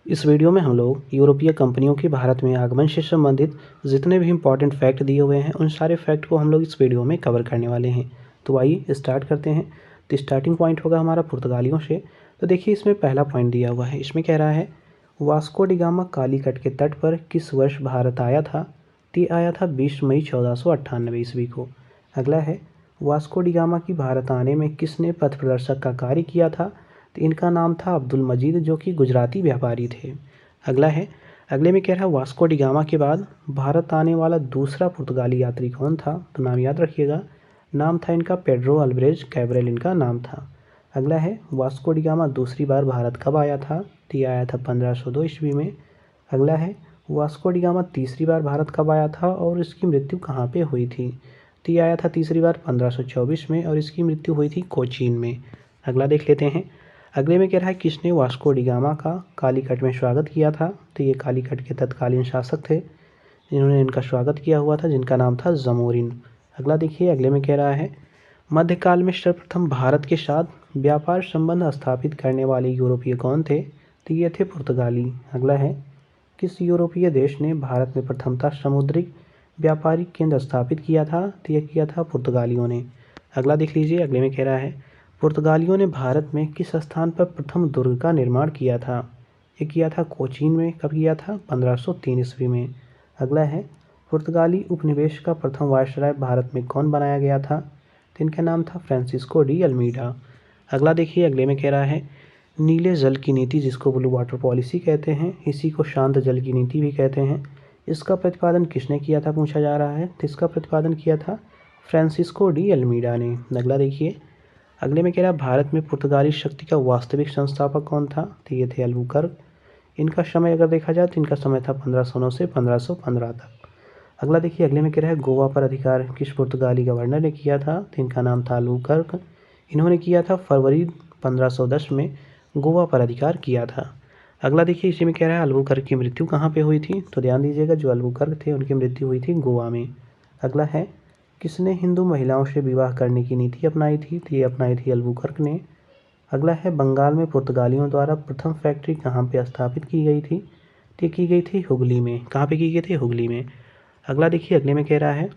इस वीडियो में हम लोग यूरोपीय कंपनियों के भारत में आगमन से संबंधित जितने भी इम्पोर्टेंट फैक्ट दिए हुए हैं उन सारे फैक्ट को हम लोग इस वीडियो में कवर करने वाले हैं। तो आइए स्टार्ट करते हैं। तो स्टार्टिंग पॉइंट होगा हमारा पुर्तगालियों से। तो देखिए इसमें पहला पॉइंट दिया हुआ है, इसमें कह रहा है वास्को डिगामा कालीकट के तट पर किस वर्ष भारत आया था। तो ये आया था 20 मई 1498 ईस्वी को। अगला है वास्को डिगामा की भारत आने में किसने पथ प्रदर्शक का कार्य किया था। तो इनका नाम था अब्दुल मजीद, जो कि गुजराती व्यापारी थे। अगला है, अगले में कह रहा है वास्को डिगामा के बाद भारत आने वाला दूसरा पुर्तगाली यात्री कौन था। तो नाम याद रखिएगा, नाम था इनका पेड्रो अल्ब्रेज कैब्रल इनका नाम था। अगला है वास्को डिगामा दूसरी बार भारत कब आया था। तो ये आया था 1502 ईस्वी में। अगला है वास्को डिगामा तीसरी बार भारत कब आया था और इसकी मृत्यु कहाँ पे हुई थी। तो ये आया था तीसरी बार 1524 में और इसकी मृत्यु हुई थी कोचीन में। अगला देख लेते हैं। अगले में कह रहा है किसने वास्को डिगामा का कालीकट में स्वागत किया था। तो ये कालीकट के तत्कालीन शासक थे जिन्होंने इनका स्वागत किया हुआ था, जिनका नाम था जमोरिन। अगला देखिए, अगले में कह रहा है मध्यकाल में सर्वप्रथम भारत के साथ व्यापार संबंध स्थापित करने वाले यूरोपीय कौन थे। तो ये थे पुर्तगाली। अगला है किस यूरोपीय देश ने भारत में प्रथमतः समुद्री व्यापारिक केंद्र स्थापित किया था। तो यह किया था पुर्तगालियों ने। अगला देख लीजिए, अगले में कह रहा है पुर्तगालियों ने भारत में किस स्थान पर प्रथम दुर्ग का निर्माण किया था। ये किया था कोचीन में। कब किया था? 1503 ईस्वी में। अगला है पुर्तगाली उपनिवेश का प्रथम वायसराय भारत में कौन बनाया गया था। तो इनका नाम था फ्रांसिस्को डी अल्मीडा। अगला देखिए, अगले में कह रहा है नीले जल की नीति, जिसको ब्लू वाटर पॉलिसी कहते हैं, इसी को शांत जल की नीति भी कहते हैं, इसका प्रतिपादन किसने किया था पूछा जा रहा है। तो इसका प्रतिपादन किया था फ्रांसिस्को डी अल्मीडा ने। अगला देखिए, अगले में कह रहा है भारत में पुर्तगाली शक्ति का वास्तविक संस्थापक कौन था। तो ये थे अल्बुकर्क। इनका समय अगर देखा जाए तो इनका समय था 1509 से 1515 तक। अगला देखिए, अगले में कह रहा है गोवा पर अधिकार किस पुर्तगाली गवर्नर ने किया था। तो इनका नाम था अल्बुकर्क। इन्होंने किया था फरवरी 1510 में गोवा पर अधिकार किया था। अगला देखिए, इसी में कह रहा है अल्बुकर्क की मृत्यु कहाँ पे हुई थी। तो ध्यान दीजिएगा, जो अल्बुकर्क थे उनकी मृत्यु हुई थी गोवा में। अगला है किसने हिंदू महिलाओं से विवाह करने की नीति अपनाई थी। तो ये अपनाई थी अल्बुकर्क ने। अगला है बंगाल में पुर्तगालियों द्वारा प्रथम फैक्ट्री कहाँ पे स्थापित की गई थी। तो ये की गई थी हुगली में। कहाँ पे की गई थी? हुगली में। अगला देखिए, अगले में कह रहा है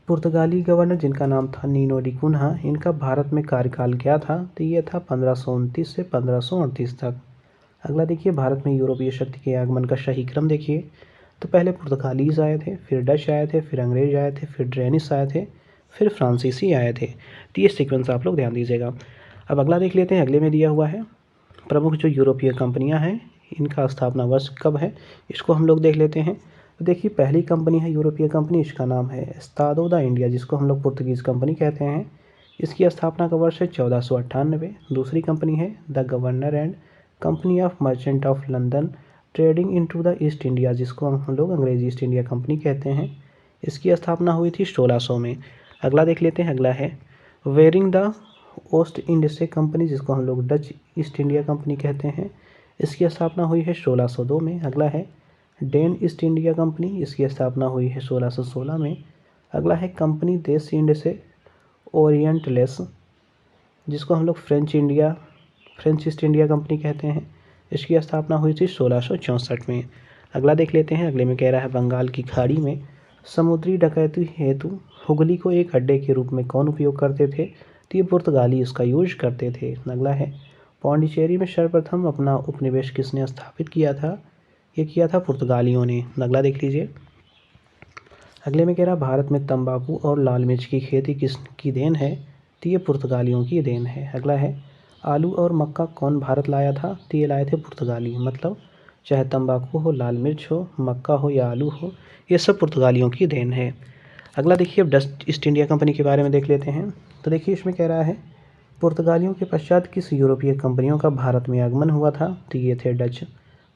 पुर्तगाली गवर्नर जिनका नाम था नीनो डी कुन्हा, इनका भारत में कार्यकाल क्या था। तो ये था 1529 से 1538 तक। अगला देखिए, भारत में यूरोपीय शक्ति के आगमन का सही क्रम देखिए। तो पहले पुर्तगालीज आए थे, फिर डच आए थे, फिर अंग्रेज आए थे, फिर डेनिश आए थे, फिर फ्रांसीसी आए थे। तो ये सीक्वेंस आप लोग ध्यान दीजिएगा। अब अगला देख लेते हैं। अगले में दिया हुआ है प्रमुख जो यूरोपीय कंपनियां हैं इनका स्थापना वर्ष कब है, इसको हम लोग देख लेते हैं। तो देखिए, पहली कंपनी है यूरोपीय कंपनी, इसका नाम है एस्तादो द इंडिया, जिसको हम लोग पुर्तगीज़ कंपनी कहते हैं। इसकी स्थापना का वर्ष है 1498। दूसरी कंपनी है the governor and company of merchant of London trading into the east India, जिसको हम लोग अंग्रेजी ईस्ट इंडिया कंपनी कहते हैं। इसकी स्थापना हुई थी 1600 में। अगला देख लेते हैं। अगला है वेरिंग द ओस्ट इंडिया कंपनी, जिसको हम लोग डच ईस्ट इंडिया कंपनी कहते हैं। इसकी स्थापना हुई है 1602 में। अगला है डेन ईस्ट इंडिया कंपनी, इसकी स्थापना हुई है 1616 में। अगला है कंपनी देश इंड से ओरिएंटलेस, जिसको हम लोग फ्रेंच ईस्ट इंडिया कंपनी कहते हैं। इसकी स्थापना हुई थी 1664 में। अगला देख लेते हैं। अगले में कह रहा है बंगाल की खाड़ी में समुद्री डकैती हेतु हुगली को एक अड्डे के रूप में कौन उपयोग करते थे। तो ये पुर्तगाली इसका यूज करते थे। अगला है पौंडीचेरी में सर्वप्रथम अपना उपनिवेश किसने स्थापित किया था। ये किया था पुर्तगालियों ने। अगला देख लीजिए। अगले में कह रहा भारत में तंबाकू और लाल मिर्च की खेती किसकी देन है। तो ये पुर्तगालियों की देन है। अगला है आलू और मक्का कौन भारत लाया था। तो ये लाए थे पुर्तगाली। मतलब चाहे तंबाकू हो, लाल मिर्च हो, मक्का हो या आलू हो, ये सब पुर्तगालियों की देन है। अगला देखिए, अब डच ईस्ट इंडिया कंपनी के बारे में देख लेते हैं। तो देखिए, इसमें कह रहा है पुर्तगालियों के पश्चात किस यूरोपीय कंपनियों का भारत में आगमन हुआ था। तो ये थे डच।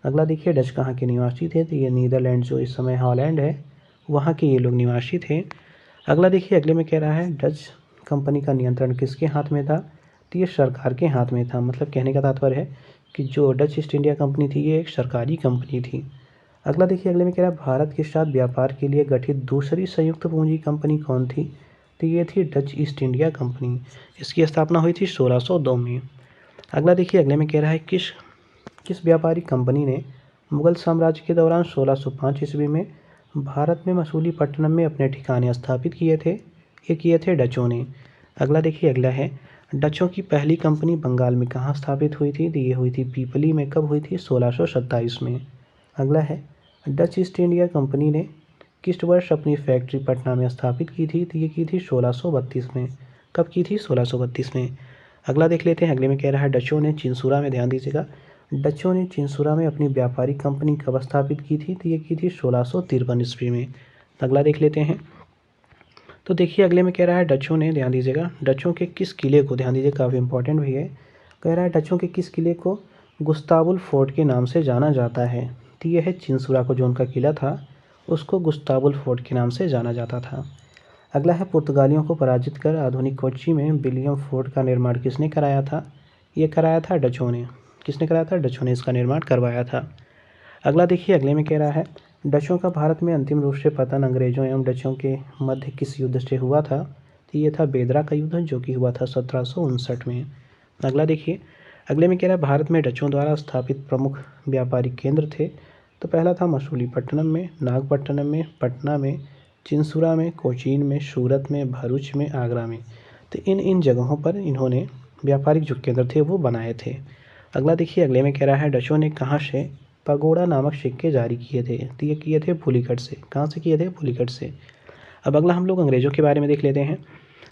अगला देखिए, डच कहाँ के निवासी थे। तो ये नीदरलैंड जो इस समय हॉलैंड है वहाँ के ये लोग निवासी थे। अगला देखिए, अगले में कह रहा है डच कंपनी का नियंत्रण किसके हाथ में था। तो ये सरकार के हाथ में था। मतलब कहने का तात्पर्य है कि जो डच ईस्ट इंडिया कंपनी थी ये एक सरकारी कंपनी थी। अगला देखिए, अगले में कह रहा है भारत के साथ व्यापार के लिए गठित दूसरी संयुक्त पूंजी कंपनी कौन थी। तो ये थी डच ईस्ट इंडिया कंपनी। इसकी स्थापना हुई थी 1602 में। अगला देखिए, अगले में कह रहा है किस व्यापारिक कंपनी ने मुगल साम्राज्य के दौरान 1605 ईस्वी में भारत में मसूलीपट्टनम में अपने ठिकाने स्थापित किए थे? ये किए थे डचों ने। अगला देखिए, अगला है डचों की पहली कंपनी बंगाल में कहाँ स्थापित हुई थी? तो ये हुई थी पीपली में। कब हुई थी? 1627 में। अगला है डच ईस्ट इंडिया कंपनी ने किस वर्ष अपनी फैक्ट्री पटना में स्थापित की थी? तो ये की थी 1632 में। कब की थी? 1632 में। अगला देख लेते हैं, अगले में कह रहा है डचों ने चिंसुरा में, ध्यान दीजिएगा, डचों ने चिंसुरा में अपनी व्यापारिक कंपनी कब स्थापित की थी? तो ये की थी 1653 ईस्वी में। अगला देख लेते हैं, तो देखिए अगले में कह रहा है डचों ने, ध्यान दीजिएगा, डचों के किस किले को, ध्यान दीजिए काफ़ी इंपॉर्टेंट भी है, कह रहा है डचों के किस किले को गुस्तावुल फोर्ट के नाम से जाना जाता है? तो ये है चिंसुरा को, जो उनका किला था उसको गुस्तावुल फोर्ट के नाम से जाना जाता था। अगला है पुर्तगालियों को पराजित कर आधुनिक कोच्चि में विलियम फोर्ट का निर्माण किसने कराया था? ये कराया था डचों ने। किसने कराया था? डचों ने इसका निर्माण करवाया था। अगला देखिए, अगले में कह रहा है डचों का भारत में अंतिम रूप से पतन अंग्रेजों एवं डचों के मध्य किस युद्ध से हुआ था? तो ये था बेदरा का युद्ध, जो कि हुआ था 1759 में। अगला देखिए, अगले में कह रहा है भारत में डचों द्वारा स्थापित प्रमुख व्यापारिक केंद्र थे। तो पहला था मसूलीपट्टनम में, नागपट्टनम में, पटना में, चिंसुरा में, कोचीन में, सूरत में, भरूच में, आगरा में। तो इन जगहों पर इन्होंने व्यापारिक जो केंद्र थे वो बनाए थे। अगला देखिए, अगले में कह रहा है डचों ने कहाँ से पगोड़ा नामक सिक्के जारी किए थे? तो ये किए थे पुलिकट से। कहाँ से किए थे? पुलिकट से। अब अगला हम लोग अंग्रेज़ों के बारे में देख लेते हैं।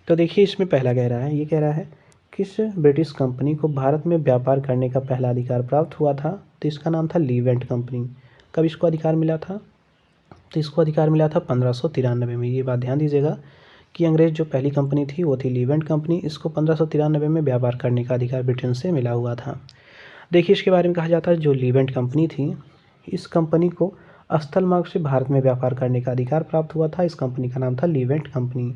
तो देखिए इसमें पहला कह रहा है, ये कह रहा है किस ब्रिटिश कंपनी को भारत में व्यापार करने का पहला अधिकार प्राप्त हुआ था? तो इसका नाम था लीवेंट कंपनी। कब इसको अधिकार मिला था? तो इसको अधिकार मिला था 1593 में। ये बात ध्यान दीजिएगा कि अंग्रेज़ जो पहली कंपनी थी वो थी लीवेंट कंपनी। इसको 1593 में व्यापार करने का अधिकार ब्रिटेन से मिला हुआ था। देखिए इसके बारे में कहा जाता है जो लीवेंट कंपनी थी, इस कंपनी को स्थल मार्ग से भारत में व्यापार करने का अधिकार प्राप्त हुआ था। इस कंपनी का नाम था लीवेंट कंपनी।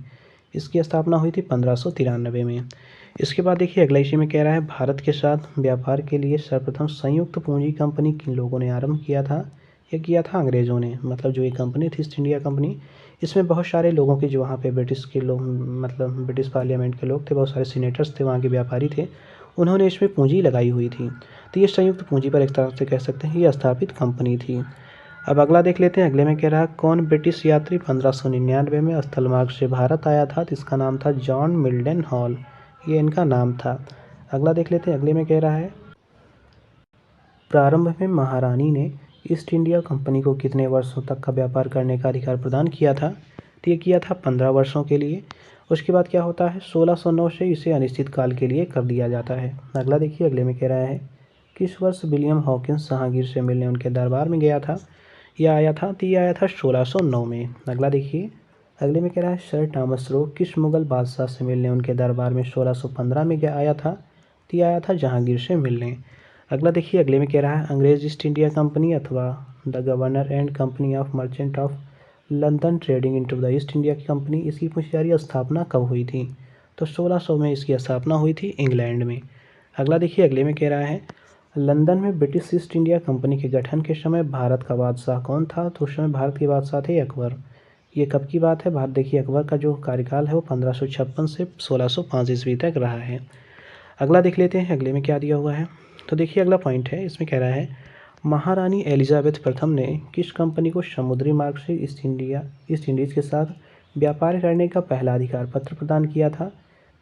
इसकी स्थापना हुई थी 1593 में। इसके बाद देखिए अगला इसी में कह रहा है भारत के साथ व्यापार के लिए सर्वप्रथम संयुक्त पूंजी कंपनी किन लोगों ने आरंभ किया था? ये किया था अंग्रेज़ों ने। मतलब जो ये कंपनी थी ईस्ट इंडिया कंपनी, इसमें बहुत सारे लोगों की, जो वहाँ पे ब्रिटिश के लोग, मतलब ब्रिटिश पार्लियामेंट के लोग थे, बहुत सारे सीनेटर्स थे, वहाँ के व्यापारी थे, उन्होंने इसमें पूंजी लगाई हुई थी। तो ये संयुक्त पूंजी पर एक तरह से कह सकते हैं ये स्थापित कंपनी थी। अब अगला देख लेते हैं, अगले में कह रहा है कौन ब्रिटिश यात्री 1599 में स्थल मार्ग से भारत आया था? तो इसका नाम था जॉन मिल्डन हॉल, ये इनका नाम था। अगला देख लेते हैं, अगले में कह रहा है प्रारंभ में महारानी ने ईस्ट इंडिया कंपनी को कितने वर्षों तक का व्यापार करने का अधिकार प्रदान किया था? तो ये किया था 15 वर्षों के लिए। उसके बाद क्या होता है 1609 से इसे अनिश्चित काल के लिए कर दिया जाता है। अगला देखिए, अगले में कह रहा है किस वर्ष विलियम हॉकिंस जहांगीर से मिलने उनके दरबार में गया था? यह आया था, तो ये आया था 1609 में। अगला देखिए, अगले में कह रहा है सर थॉमस रो किस मुगल बादशाह से मिलने उनके दरबार में 1615 में आया था? तो ये आया था जहांगीर से मिलने। अगला देखिए, अगले में कह रहा है अंग्रेज ईस्ट इंडिया कंपनी अथवा the governor and company of merchant of London trading into the east India की कंपनी, इसकी पूछी जा रही है स्थापना कब हुई थी? तो 1600 में इसकी स्थापना हुई थी इंग्लैंड में। अगला देखिए, अगले में कह रहा है लंदन में ब्रिटिश ईस्ट इंडिया कंपनी के गठन के समय भारत का बादशाह कौन था? तो उस समय भारत के बादशाह थे अकबर। ये कब की बात है? भारत देखिए अकबर का जो कार्यकाल है वो 1556 से 1605 ईस्वी तक रहा है। अगला देख लेते हैं, अगले में क्या दिया हुआ है। तो देखिए अगला पॉइंट है, इसमें कह रहा है महारानी एलिजाबेथ प्रथम ने किस कंपनी को समुद्री मार्ग से ईस्ट इंडीज़ के साथ व्यापार करने का पहला अधिकार पत्र प्रदान किया था?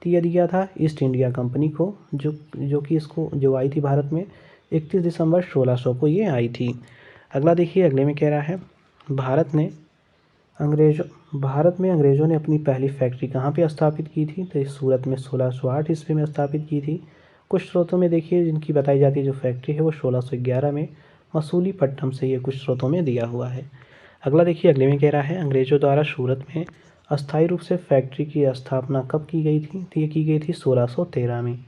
तो यह दिया था ईस्ट इंडिया कंपनी को, जो कि इसको जो आई थी भारत में 31 दिसंबर 1600 को ये आई थी। अगला देखिए, अगले में कह रहा है भारत में अंग्रेज़ों ने अपनी पहली फैक्ट्री कहाँ पे स्थापित की थी? तो इस सूरत में 1608 ईस्वी में स्थापित की थी। कुछ स्रोतों में देखिए जिनकी बताई जाती है जो फैक्ट्री है वो 1611 में मसूलीपट्टनम से, ये कुछ स्रोतों में दिया हुआ है। अगला देखिए, अगले में कह रहा है अंग्रेज़ों द्वारा सूरत में अस्थायी रूप से फैक्ट्री की स्थापना कब की गई थी? तो ये की गई थी 1613 में।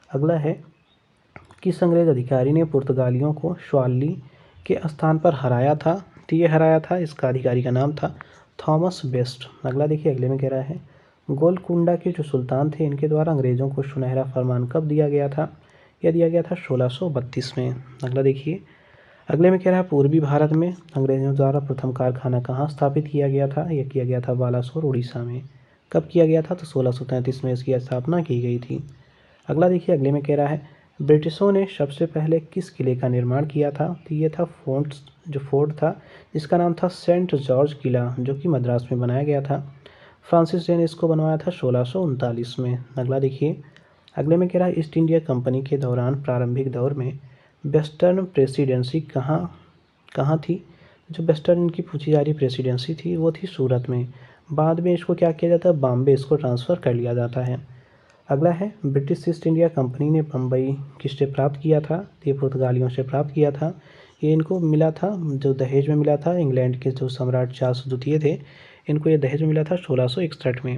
अगला है किस अंग्रेज अधिकारी ने पुर्तगालियों को स्वाली के स्थान पर हराया था? तो ये हराया था, इसका अधिकारी का नाम था थॉमस बेस्ट। अगला देखिए, अगले में कह रहा है गोलकुंडा के जो सुल्तान थे इनके द्वारा अंग्रेज़ों को सुनहरा फरमान कब दिया गया था? यह दिया गया था 1632 में। अगला देखिए, अगले में कह रहा है पूर्वी भारत में अंग्रेज़ों द्वारा प्रथम कारखाना कहाँ स्थापित किया गया था? यह किया गया था बालासोर उड़ीसा में। कब किया गया था? तो 1633 में इसकी स्थापना की गई थी। अगला देखिए, अगले में कह रहा है ब्रिटिशों ने सबसे पहले किस किले का निर्माण किया था? तो ये था फोर्ट था, जिसका नाम था सेंट जॉर्ज किला, जो कि मद्रास में बनाया गया था। फ्रांसिस ड्रे ने इसको बनवाया था 1639 में। अगला देखिए, अगले में कह रहा है ईस्ट इंडिया कंपनी के दौरान प्रारंभिक दौर में वेस्टर्न प्रेसिडेंसी कहाँ कहाँ थी? जो वेस्टर्न की पूछी जा रही प्रेसिडेंसी थी वो थी सूरत में। बाद में इसको क्या किया जाता है, बॉम्बे इसको ट्रांसफ़र कर लिया जाता है। अगला है ब्रिटिश ईस्ट इंडिया कंपनी ने बम्बई किससे प्राप्त किया था? तो ये पुर्तगालियों से प्राप्त किया था। ये इनको मिला था, जो दहेज में मिला था, इंग्लैंड के जो सम्राट चार्ल्स द्वितीय थे, इनको ये दहेज में मिला था 1661 में।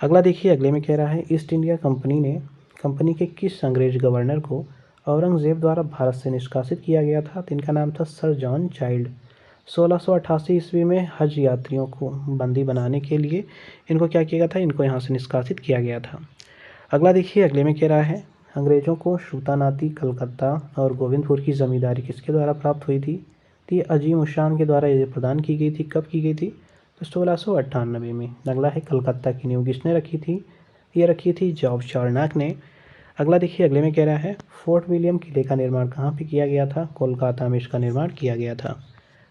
अगला देखिए, अगले में कह रहा है ईस्ट इंडिया कंपनी के किस अंग्रेज गवर्नर को औरंगज़ेब द्वारा भारत से निष्कासित किया गया था? तो इनका नाम था सर जॉन चाइल्ड। 1688 ईस्वी में हज यात्रियों को बंदी बनाने के लिए इनको क्या किया गया था? इनको यहाँ से निष्कासित किया गया था। अगला देखिए, अगले में कह रहा है अंग्रेज़ों को सूतानाती, कलकत्ता और गोविंदपुर की ज़मींदारी किसके द्वारा प्राप्त हुई थी? तो ये अजीम उशान के द्वारा ये प्रदान की गई थी। कब की गई थी? तो 1698 में। अगला है कलकत्ता की नींव किसने रखी थी? ये रखी थी जॉर्ज चार्नक ने। अगला देखिए, अगले में कह रहा है फोर्ट विलियम किले का निर्माण कहाँ पे किया गया था? कोलकाता में इसका निर्माण किया गया था।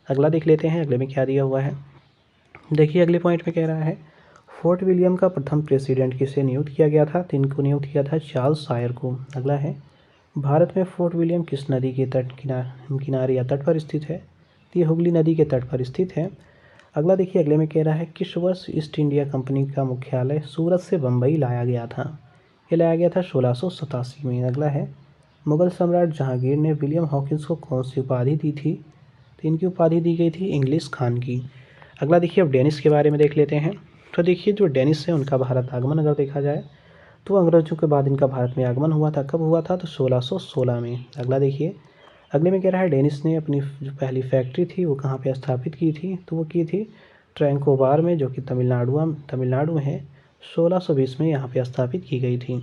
अगला देख लेते हैं अगले में क्या दिया हुआ है। देखिए, अगले पॉइंट में कह रहा है फोर्ट विलियम का प्रथम प्रेसिडेंट किसे नियुक्त किया गया था? तो इनको नियुक्त किया था चार्ल्स सायर को। अगला है भारत में फोर्ट विलियम किस नदी के किनारे या तट पर स्थित है? तो ये हुगली नदी के तट पर स्थित है। अगला देखिए, अगले में कह रहा है किस वर्ष ईस्ट इंडिया कंपनी का मुख्यालय सूरत से बम्बई लाया गया था? ये लाया गया था 1687 में। अगला है मुगल सम्राट जहांगीर ने विलियम हॉकिंस को कौन सी उपाधि दी थी? तो इनकी उपाधि दी गई थी इंग्लिश खान की। अगला देखिए, अब डेनिस के बारे में देख लेते हैं। तो देखिए, जो डेनिस है उनका भारत आगमन अगर देखा जाए तो अंग्रेजों के बाद इनका भारत में आगमन हुआ था। कब हुआ था? तो 1616 में। अगला देखिए, अगले में कह रहा है डेनिस ने अपनी जो पहली फैक्ट्री थी वो कहाँ पे स्थापित की थी? तो वो की थी ट्रैंकोबार में, जो कि तमिलनाडु में है। 1620 में यहाँ पे स्थापित की गई थी।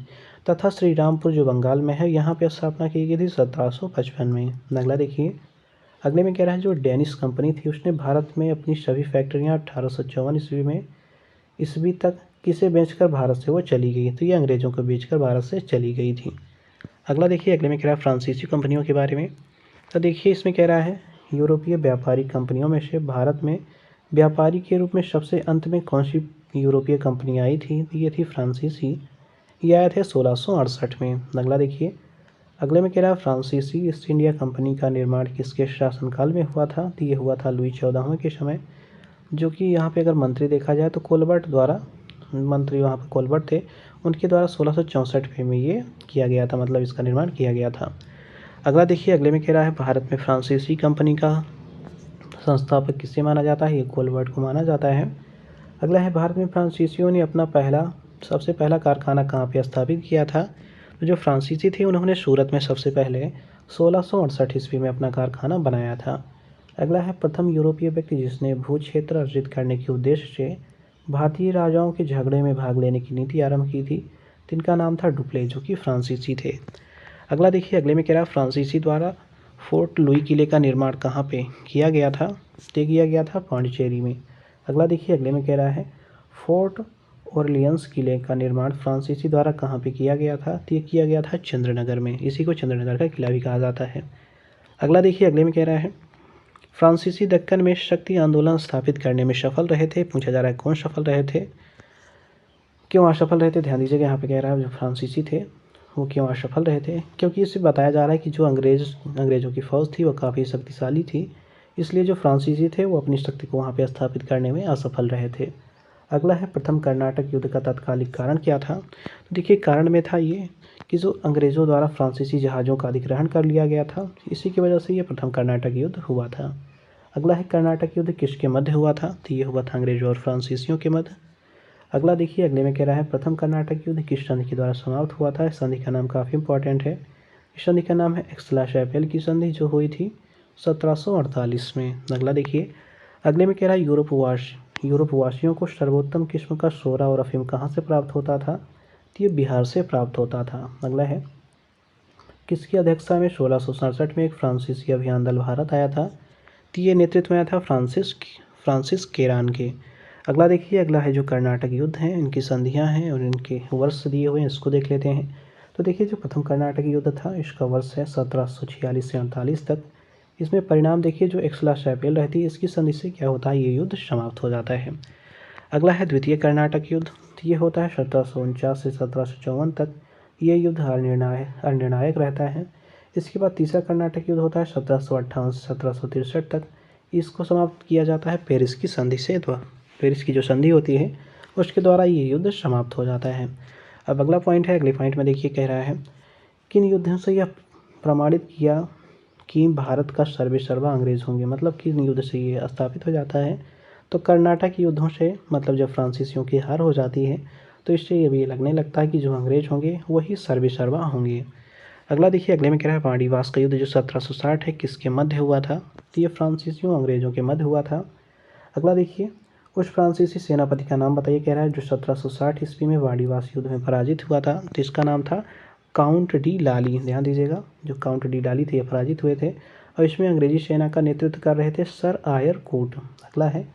तथा श्री रामपुर जो बंगाल में है, यहाँ पे स्थापना की गई थी 1755 में। अगला देखिए, अगले में कह रहा है जो डेनिस कंपनी थी उसने भारत में अपनी सभी फैक्ट्रियाँ 1854 ईस्वी तक किसे बेचकर भारत से वो चली गई? तो ये अंग्रेज़ों को बेचकर भारत से चली गई थी। अगला देखिए, अगले में कह रहा है फ्रांसीसी कंपनियों के बारे में। तो देखिए, इसमें कह रहा है यूरोपीय व्यापारिक कंपनियों में से भारत में व्यापारी के रूप में सबसे अंत में कौन सी यूरोपीय कंपनी आई थी? तो ये थी फ्रांसीसी। ये आए थे 1668 में। अगला देखिए, अगले में कह रहा है फ्रांसीसी ईस्ट इंडिया कंपनी का निर्माण किसके शासनकाल में हुआ था? तो ये हुआ था लुई 14वें के समय, जो कि यहाँ पे अगर मंत्री देखा जाए तो कोलबर्ट द्वारा, मंत्री वहाँ पे कोलबर्ट थे, उनके द्वारा 1664 में ये किया गया था, मतलब इसका निर्माण किया गया था। अगला देखिए, अगले में कह रहा है भारत में फ्रांसीसी कंपनी का संस्थापक किसे माना जाता है? ये कोलबर्ट को माना जाता है। अगला है भारत में फ्रांसीसियों ने अपना सबसे पहला कारखाना कहाँ पे स्थापित किया था? तो जो फ्रांसीसी थे उन्होंने सूरत में सबसे पहले 1668 ईस्वी में अपना कारखाना बनाया था। अगला है प्रथम यूरोपीय व्यक्ति जिसने भू क्षेत्र अर्जित करने के उद्देश्य से भारतीय राजाओं के झगड़े में भाग लेने की नीति आरंभ की थी। जिनका नाम था डुप्ले, जो कि फ्रांसीसी थे। अगला देखिए, अगले में कह रहा है फ्रांसीसी द्वारा फोर्ट लुई किले का निर्माण कहाँ पे किया गया था? तो किया गया था पांडिचेरी में। अगला देखिए, अगले में कह रहा है फोर्ट ऑरलियंस किले का निर्माण फ्रांसीसी द्वारा कहाँ पे किया गया था? तो ये किया गया था चंद्रनगर में। इसी को चंद्रनगर का किला भी कहा जाता है। अगला देखिए, अगले में कह रहा है फ्रांसीसी दक्कन में शक्ति आंदोलन स्थापित करने में सफल रहे थे। पूछा जा रहा है कौन सफल रहे थे, क्यों असफल रहे थे? ध्यान दीजिएगा, यहाँ पे कह रहा है जो फ्रांसीसी थे वो क्यों असफल रहे थे, क्योंकि इससे बताया जा रहा है कि जो अंग्रेज़ों की फ़ौज थी वो काफ़ी शक्तिशाली थी, इसलिए जो फ्रांसीसी थे वो अपनी शक्ति को वहाँ पे स्थापित करने में असफल रहे थे। अगला है प्रथम कर्नाटक युद्ध का तात्कालिक कारण क्या था? तो देखिए, कारण में था ये कि जो अंग्रेज़ों द्वारा फ्रांसीसी जहाज़ों का अधिग्रहण कर लिया गया था, इसी की वजह से ये प्रथम कर्नाटक युद्ध हुआ था। अगला है कर्नाटक युद्ध किसके मध्य हुआ था? तो ये हुआ था अंग्रेज़ों और फ्रांसीसियों के मध्य। अगला देखिए, अगले में कह रहा है प्रथम कर्नाटक युद्ध किस संधि के द्वारा समाप्त हुआ था? इस संधि का नाम काफ़ी इंपॉर्टेंट है। इस संधि का नाम है एक्सला-शैपेल की संधि, जो हुई थी 1748 में। अगला देखिए, अगले में कह रहा है यूरोप वासियों को सर्वोत्तम किस्म का सोरा और अफीम कहाँ से प्राप्त होता था? तो ये बिहार से प्राप्त होता था। अगला है किसकी अध्यक्षता में 1667 में एक फ्रांसीसी अभियान दल भारत आया था? तो ये नेतृत्व में आया था फ्रांसिस केरान के। अगला देखिए, अगला है जो कर्नाटक युद्ध हैं, इनकी संधियां हैं और इनके वर्ष दिए हुए हैं, इसको देख लेते हैं। तो देखिए जो प्रथम कर्नाटक युद्ध था इसका वर्ष है 1746 से 48 तक। इसमें परिणाम देखिए जो एक्सला-शैपेल रहती है इसकी संधि से क्या होता है, ये युद्ध समाप्त हो जाता है। अगला है द्वितीय कर्नाटक युद्ध, तो ये होता है 1749 से 1754 तक। ये युद्ध अनिर्णायक रहता है। इसके बाद तीसरा कर्नाटक युद्ध होता है 1758 से 1763 तक। इसको समाप्त किया जाता है पेरिस की संधि से, पेरिस की जो संधि होती है उसके द्वारा ये युद्ध समाप्त हो जाता है। अब अगला पॉइंट है, अगले पॉइंट में देखिए कह रहा है किन युद्धों से यह प्रमाणित किया कि भारत का सर्वेसर्वा अंग्रेज होंगे, मतलब किन युद्ध से ये स्थापित हो जाता है। तो कर्नाटक युद्धों से, मतलब जब फ्रांसीसियों की हार हो जाती है तो इससे ये भी लगने लगता है कि जो अंग्रेज होंगे वही सर्वेसर्वा होंगे। अगला देखिए, अगले में कह रहा है वाणिवास का युद्ध जो 1760 है किसके मध्य हुआ था, तो ये फ्रांसीसियों अंग्रेजों के मध्य हुआ था। अगला देखिए, उस फ्रांसीसी सेनापति का नाम बताइए, कह रहा है जो 1760 ईस्वी में वाणिवास युद्ध में पराजित हुआ था, तो इसका नाम था काउंट डी लाली। ध्यान दीजिएगा, जो काउंट डी लाली थे ये पराजित हुए थे और इसमें अंग्रेजी सेना का नेतृत्व कर रहे थे सर आयर कोट। अगला है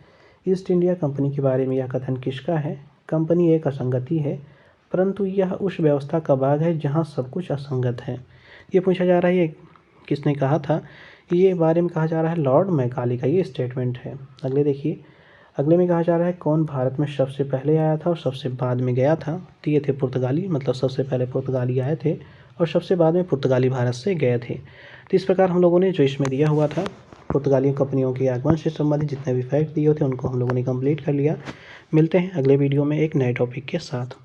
ईस्ट इंडिया कंपनी के बारे में यह कथन किसका है, कंपनी एक असंगति है परंतु यह उस व्यवस्था का भाग है जहाँ सब कुछ असंगत है। ये पूछा जा रहा है ये किसने कहा था, ये बारे में कहा जा रहा है लॉर्ड मैकाले का ये स्टेटमेंट है। अगले देखिए, अगले में कहा जा रहा है कौन भारत में सबसे पहले आया था और सबसे बाद में गया था, तो ये थे पुर्तगाली, मतलब सबसे पहले पुर्तगाली आए थे और सबसे बाद में पुर्तगाली भारत से गए थे। तो इस प्रकार हम लोगों ने जो इसमें दिया हुआ था पुर्तगाली कंपनियों के आगमन से संबंधित जितने भी फैक्ट दिए थे उनको हम लोगों ने कंप्लीट कर लिया। मिलते हैं अगले वीडियो में एक नए टॉपिक के साथ।